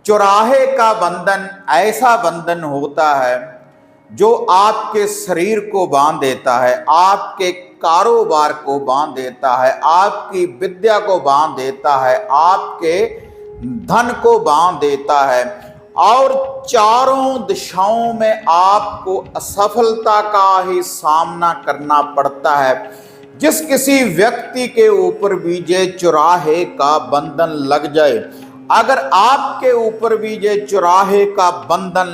चौराहे का बंधन ऐसा बंधन होता है जो आपके शरीर को बांध देता है, आपके कारोबार को बांध देता है, आपकी विद्या को बांध देता है, आपके धन को बांध देता है और चारों दिशाओं में आपको असफलता का ही सामना करना पड़ता है। जिस किसी व्यक्ति के ऊपर भी ये चौराहे का बंधन लग जाए, अगर आपके ऊपर भी ये चौराहे का बंधन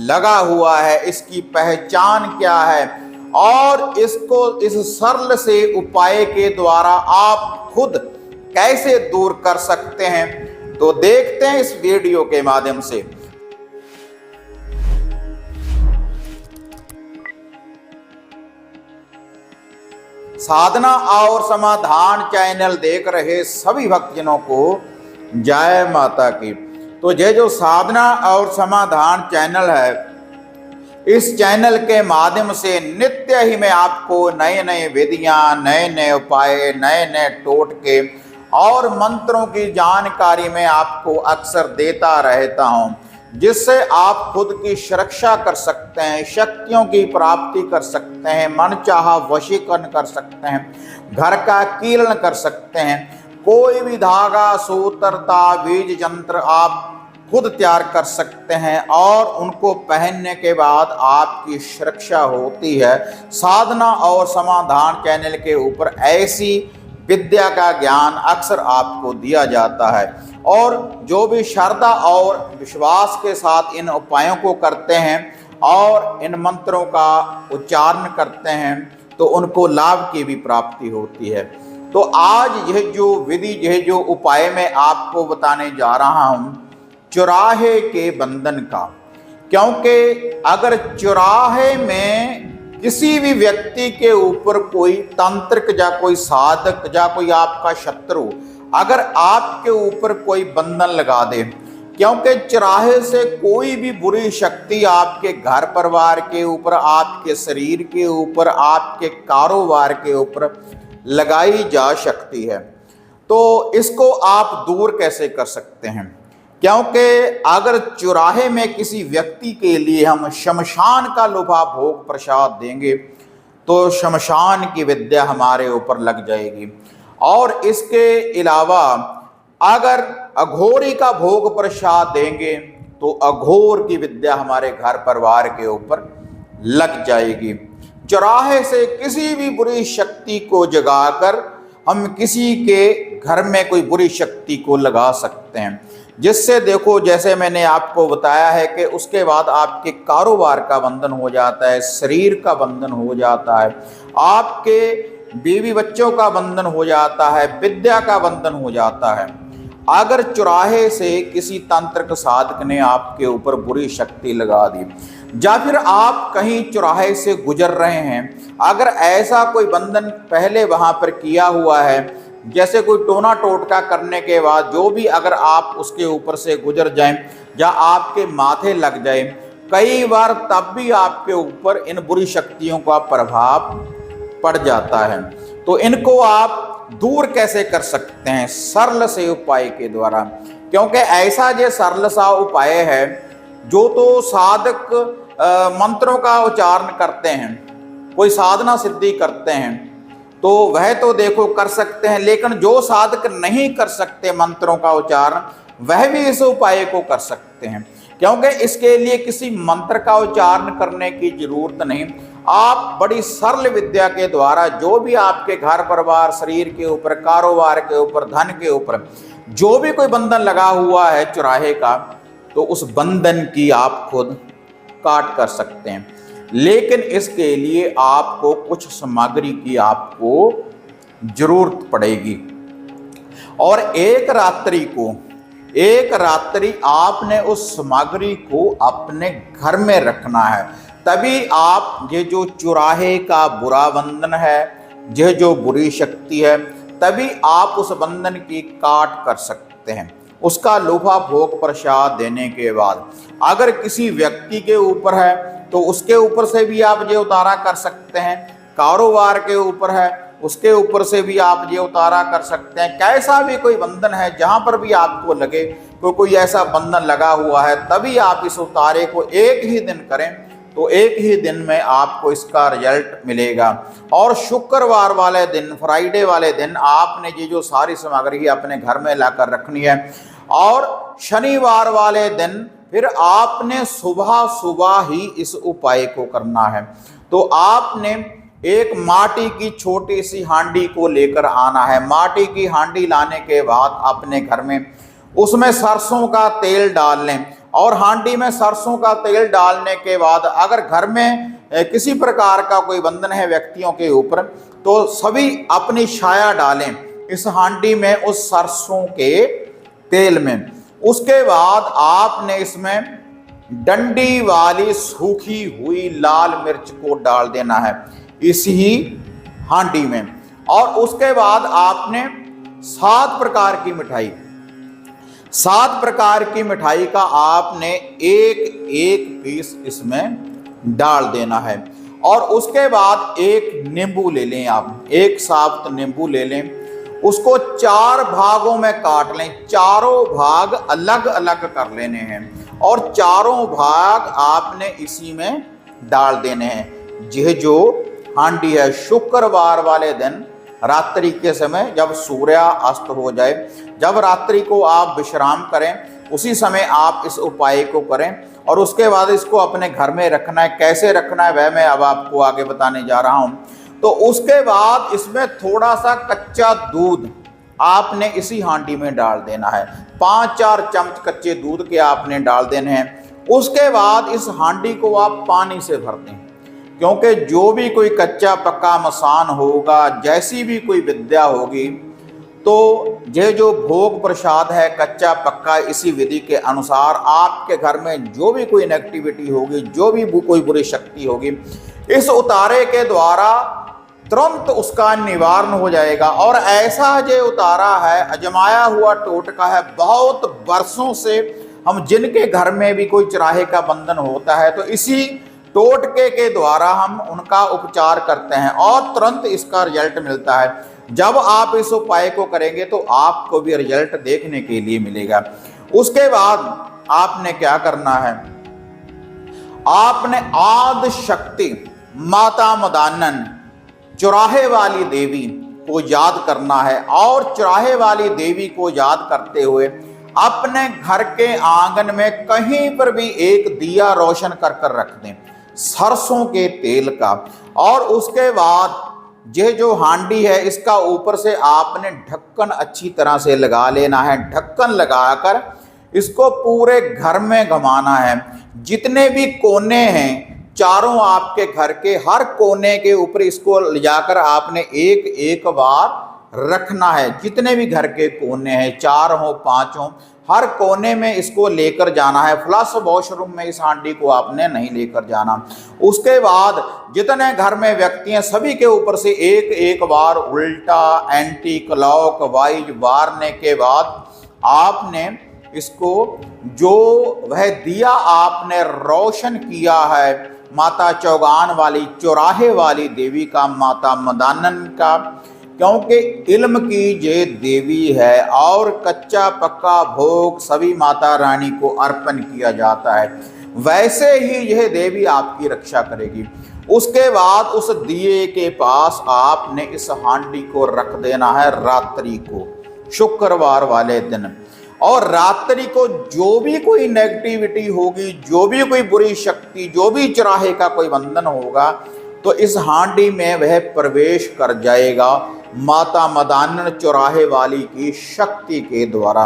लगा हुआ है, इसकी पहचान क्या है और इसको इस सरल से उपाय के द्वारा आप खुद कैसे दूर कर सकते हैं, तो देखते हैं इस वीडियो के माध्यम से। साधना और समाधान चैनल देख रहे सभी भक्तजनों को जय माता की। तो ये जो साधना और समाधान चैनल है, इस चैनल के माध्यम से नित्य ही मैं आपको नए नए विधियां, नए नए उपाय, नए नए टोटके और मंत्रों की जानकारी मैं आपको अक्सर देता रहता हूं, जिससे आप खुद की सुरक्षा कर सकते हैं, शक्तियों की प्राप्ति कर सकते हैं, मनचाहा वशीकरण कर सकते हैं, घर का कीलन कर सकते हैं, कोई भी धागा, सूत्र, ताबीज, यंत्र आप खुद तैयार कर सकते हैं और उनको पहनने के बाद आपकी सुरक्षा होती है। साधना और समाधान चैनल के ऊपर ऐसी विद्या का ज्ञान अक्सर आपको दिया जाता है और जो भी श्रद्धा और विश्वास के साथ इन उपायों को करते हैं और इन मंत्रों का उच्चारण करते हैं तो उनको लाभ की भी प्राप्ति होती है। तो आज यह जो विधि, यह जो उपाय मैं आपको बताने जा रहा हूं चौराहे के बंधन का, क्योंकि अगर चौराहे में किसी भी व्यक्ति के ऊपर कोई तांत्रिक या कोई साधक या कोई आपका शत्रु अगर आपके ऊपर कोई बंधन लगा दे, क्योंकि चौराहे से कोई भी बुरी शक्ति आपके घर परिवार के ऊपर, आपके शरीर के ऊपर, आपके कारोबार के ऊपर लगाई जा सकती है। तो इसको आप दूर कैसे कर सकते हैं, क्योंकि अगर चौराहे में किसी व्यक्ति के लिए हम शमशान का लोभा भोग प्रसाद देंगे तो शमशान की विद्या हमारे ऊपर लग जाएगी। और इसके अलावा अगर अघोरी का भोग प्रसाद देंगे तो अघोर की विद्या हमारे घर परिवार के ऊपर लग जाएगी। चौराहे से किसी भी बुरी शक्ति को जगाकर हम किसी के घर में कोई बुरी शक्ति को लगा सकते हैं, जिससे देखो जैसे मैंने आपको बताया है कि उसके बाद आपके कारोबार का बंधन हो जाता है, शरीर का बंधन हो जाता है, आपके बीवी बच्चों का बंधन हो जाता है, विद्या का बंधन हो जाता है। अगर चौराहे से किसी तांत्रिक साधक ने आपके ऊपर बुरी शक्ति लगा दी या फिर आप कहीं चौराहे से गुजर रहे हैं, अगर ऐसा कोई बंधन पहले वहां पर किया हुआ है, जैसे कोई टोना टोटका करने के बाद जो भी अगर आप उसके ऊपर से गुजर जाएं या आपके माथे लग जाए, कई बार तब भी आपके ऊपर इन बुरी शक्तियों का प्रभाव पड़ जाता है। तो इनको आप दूर कैसे कर सकते हैं सरल से उपाय के द्वारा, क्योंकि ऐसा जो सरल सा उपाय है जो तो साधक मंत्रों का उच्चारण करते हैं, कोई साधना सिद्धि करते हैं तो वह तो देखो कर सकते हैं, लेकिन जो साधक नहीं कर सकते मंत्रों का उच्चारण वह भी इस उपाय को कर सकते हैं, क्योंकि इसके लिए किसी मंत्र का उच्चारण करने की जरूरत नहीं। आप बड़ी सरल विद्या के द्वारा जो भी आपके घर परिवार, शरीर के ऊपर, कारोबार के ऊपर, धन के ऊपर जो भी कोई बंधन लगा हुआ है चौराहे का, तो उस बंधन की आप खुद काट कर सकते हैं। लेकिन इसके लिए आपको कुछ सामग्री की आपको जरूरत पड़ेगी और एक रात्रि आपने उस सामग्री को अपने घर में रखना है, तभी आप ये जो चौराहे का बुरा बंधन है, यह जो बुरी शक्ति है, तभी आप उस बंधन की काट कर सकते हैं। उसका लोभा भोग प्रसाद देने के बाद अगर किसी व्यक्ति के ऊपर है तो उसके ऊपर से भी आप ये उतारा कर सकते हैं, कारोबार के ऊपर है उसके ऊपर से भी आप ये उतारा कर सकते हैं। कैसा भी कोई बंधन है, जहाँ पर भी आपको लगे कोई ऐसा बंधन लगा हुआ है, तभी आप इस उतारे को एक ही दिन करें, तो एक ही दिन में आपको इसका रिजल्ट मिलेगा। और शुक्रवार वाले दिन, फ्राइडे वाले दिन आपने ये जो सारी सामग्री अपने घर में लाकर रखनी है। और शनिवार वाले दिन फिर आपने सुबह सुबह ही इस उपाय को करना है। तो आपने एक माटी की छोटी सी हांडी को लेकर आना है। माटी की हांडी लाने के बाद अपने घर में उसमें सरसों का तेल डाल लें, और हांडी में सरसों का तेल डालने के बाद अगर घर में किसी प्रकार का कोई बंधन है व्यक्तियों के ऊपर, तो सभी अपनी छाया डालें इस हांडी में उस सरसों के तेल में। उसके बाद आपने इसमें डंडी वाली सूखी हुई लाल मिर्च को डाल देना है इसी हांडी में। और उसके बाद आपने 7 प्रकार की मिठाई, 7 प्रकार की मिठाई का आपने एक एक पीस इसमें डाल देना है। और उसके बाद एक नींबू ले लें, आप एक साबुत नींबू ले लें, उसको 4 भागों में काट लें। चारों भाग अलग अलग कर लेने हैं और चारों भाग आपने इसी में डाल देने हैं। यह जो हांडी है, शुक्रवार वाले दिन रात्रि के समय जब सूर्य अस्त हो जाए, जब रात्रि को आप विश्राम करें, उसी समय आप इस उपाय को करें। और उसके बाद इसको अपने घर में रखना है। कैसे रखना है वह मैं अब आपको आगे बताने जा रहा हूं। तो उसके बाद इसमें थोड़ा सा कच्चा दूध आपने इसी हांडी में डाल देना है। 5-4 चम्मच कच्चे दूध के आपने डाल देने हैं। उसके बाद इस हांडी को आप पानी से भर दें, क्योंकि जो भी कोई कच्चा पक्का मसान होगा, जैसी भी कोई विद्या होगी, तो ये जो भोग प्रसाद है कच्चा पक्का, इसी विधि के अनुसार आपके घर में जो भी कोई नेगेटिविटी होगी, जो भी कोई बुरी शक्ति होगी, इस उतारे के द्वारा तुरंत उसका निवारण हो जाएगा। और ऐसा जो उतारा है अजमाया हुआ टोटका है। बहुत वर्षों से हम जिनके घर में भी कोई चराहे का बंधन होता है, तो इसी टोटके के द्वारा हम उनका उपचार करते हैं और तुरंत इसका रिजल्ट मिलता है। जब आप इस उपाय को करेंगे तो आपको भी रिजल्ट देखने के लिए मिलेगा। उसके बाद आपने क्या करना है, आपने आदि शक्ति माता मदानन चौराहे वाली देवी को याद करना है। और चौराहे वाली देवी को याद करते हुए अपने घर के आंगन में कहीं पर भी एक दिया रोशन कर कर रख दें सरसों के तेल का। और उसके बाद ये जो हांडी है, इसका ऊपर से आपने ढक्कन अच्छी तरह से लगा लेना है। ढक्कन लगाकर इसको पूरे घर में घुमाना है। जितने भी कोने हैं चारों आपके घर के, हर कोने के ऊपर इसको ले जाकर आपने एक एक बार रखना है। जितने भी घर के कोने हैं, 4 हो 5 हो, हर कोने में इसको लेकर जाना है। फ्लश वॉशरूम में इस हांडी को आपने नहीं लेकर जाना। उसके बाद जितने घर में व्यक्ति हैं सभी के ऊपर से एक एक बार उल्टा एंटी क्लॉक वाइज मारने के बाद आपने इसको जो वह दिया आपने रोशन किया है माता चौगान वाली चौराहे वाली देवी का, माता मदानन का, क्योंकि इल्म की ये देवी है और कच्चा पक्का भोग सभी माता रानी को अर्पण किया जाता है, वैसे ही यह देवी आपकी रक्षा करेगी। उसके बाद उस दिए के पास आपने इस हांडी को रख देना है रात्रि को, शुक्रवार वाले दिन। और रात्रि को जो भी कोई नेगेटिविटी होगी, जो भी कोई बुरी शक्ति, जो भी चराहे का कोई बंधन होगा, तो इस हांडी में वह प्रवेश कर जाएगा माता मदानन चौराहे वाली की शक्ति के द्वारा।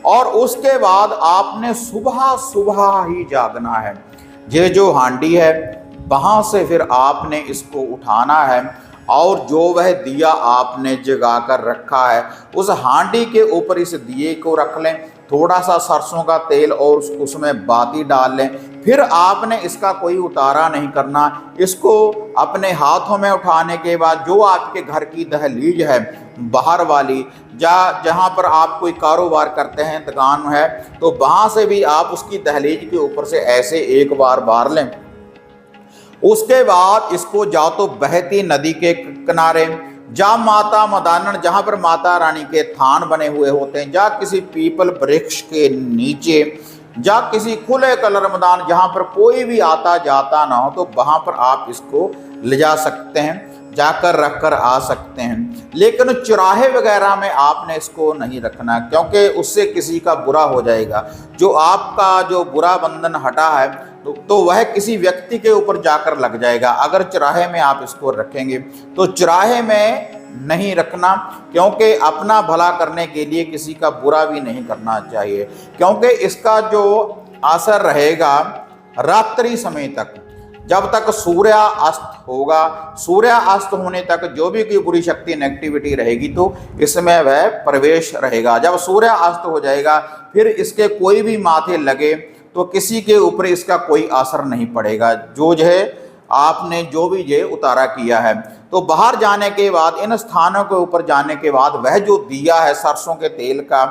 और उसके बाद आपने सुबह सुबह ही जागना है। ये जो हांडी है वहां से फिर आपने इसको उठाना है और जो वह दिया आपने जगा कर रखा है उस हांडी के ऊपर इस दिए को रख लें। थोड़ा सा सरसों का तेल और उसमें बाती डाल लें। फिर आपने इसका कोई उतारा नहीं करना। इसको अपने हाथों में उठाने के बाद जो आपके घर की दहलीज है बाहर वाली, जहाँ पर आप कोई कारोबार करते हैं, दुकान है, तो वहाँ से भी आप उसकी दहलीज के ऊपर से ऐसे एक बार बार लें। उसके बाद इसको या तो बहती नदी के किनारे, जा माता मदानन, जहाँ पर माता रानी के थान बने हुए होते हैं, जा किसी पीपल वृक्ष के नीचे, जा किसी खुले कलर मैदान जहाँ पर कोई भी आता जाता ना हो, तो वहाँ पर आप इसको ले जा सकते हैं, जाकर रख कर आ सकते हैं। लेकिन चौराहे वगैरह में आपने इसको नहीं रखना, क्योंकि उससे किसी का बुरा हो जाएगा। जो आपका जो बुरा बंधन हटा है तो वह किसी व्यक्ति के ऊपर जाकर लग जाएगा। अगर चौराहे में आप इसको रखेंगे तो चौराहे में नहीं रखना, क्योंकि अपना भला करने के लिए किसी का बुरा भी नहीं करना चाहिए, क्योंकि इसका जो असर रहेगा रात्रि समय तक, जब तक सूर्य अस्त होगा। सूर्य अस्त होने तक जो भी कोई बुरी शक्ति नेगेटिविटी रहेगी तो इसमें वह प्रवेश रहेगा। जब सूर्य अस्त हो जाएगा फिर इसके कोई भी माथे लगे तो किसी के ऊपर इसका कोई असर नहीं पड़ेगा। जो है आपने जो भी ये उतारा किया है, तो बाहर जाने के बाद, इन स्थानों के ऊपर जाने के बाद, वह जो दिया है सरसों के तेल का,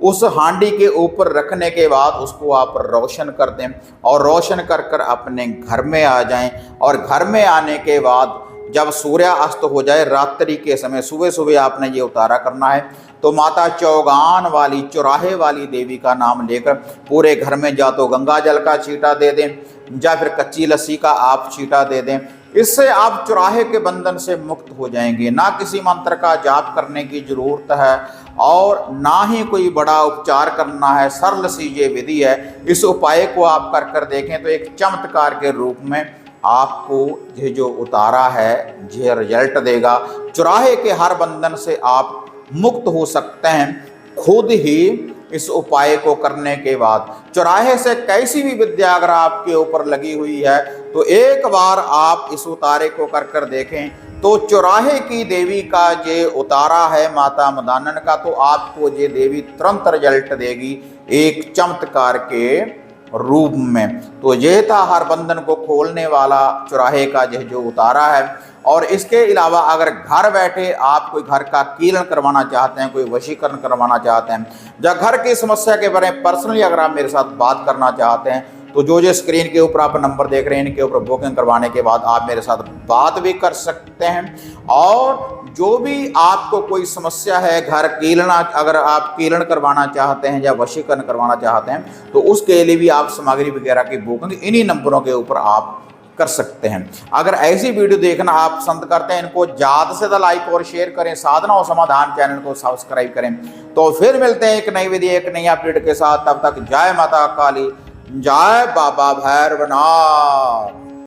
उस हांडी के ऊपर रखने के बाद उसको आप रोशन कर दें और रोशन कर कर अपने घर में आ जाएं। और घर में आने के बाद जब सूर्य अस्त हो जाए रात्रि के समय, सुबह सुबह आपने ये उतारा करना है, तो माता चौगान वाली, चौराहे वाली देवी का नाम लेकर पूरे घर में जा तो गंगा जल का छींटा दे दें या फिर कच्ची लस्सी का आप छींटा दे दें। इससे आप चौराहे के बंधन से मुक्त हो जाएंगे। ना किसी मंत्र का जाप करने की जरूरत है और ना ही कोई बड़ा उपचार करना है, सरल सी ये विधि है। इस उपाय को आप कर कर देखें तो एक चमत्कार के रूप में आपको ये जो उतारा है ये रिजल्ट देगा। चौराहे के हर बंधन से आप मुक्त हो सकते हैं खुद ही इस उपाय को करने के बाद। चौराहे से कैसी भी विद्या अगर आपके ऊपर लगी हुई है तो एक बार आप इस उतारे को कर कर देखें, तो चौराहे की देवी का ये उतारा है माता मदानन का, तो आपको ये देवी तुरंत रिजल्ट देगी एक चमत्कार के रूप में। तो ये था हर बंधन को खोलने वाला चौराहे का यह जो उतारा है। और इसके अलावा अगर घर बैठे आप कोई घर का कीलन करवाना चाहते हैं, कोई वशीकरण करवाना चाहते हैं, या घर की समस्या के बारे में पर्सनली अगर आप मेरे साथ बात करना चाहते हैं, तो जो स्क्रीन के ऊपर आप नंबर देख रहे हैं, इनके ऊपर बुकिंग करवाने के बाद आप मेरे साथ बात भी कर सकते हैं। और जो भी आपको कोई समस्या है, घर कीलना, अगर आप कीलन करवाना चाहते हैं या वशीकरण करवाना चाहते हैं, तो उसके लिए भी आप सामग्री वगैरह की बुकिंग इन्हीं नंबरों के ऊपर आप कर सकते हैं। अगर ऐसी वीडियो देखना आप पसंद करते हैं, इनको ज़्यादा से ज़्यादा लाइक और शेयर करें, साधना और समाधान चैनल को सब्सक्राइब करें। तो फिर मिलते हैं एक नई वीडियो, एक नई अपडेट के साथ। तब तक जय माता काली, जय बाबा भैरवनाथ।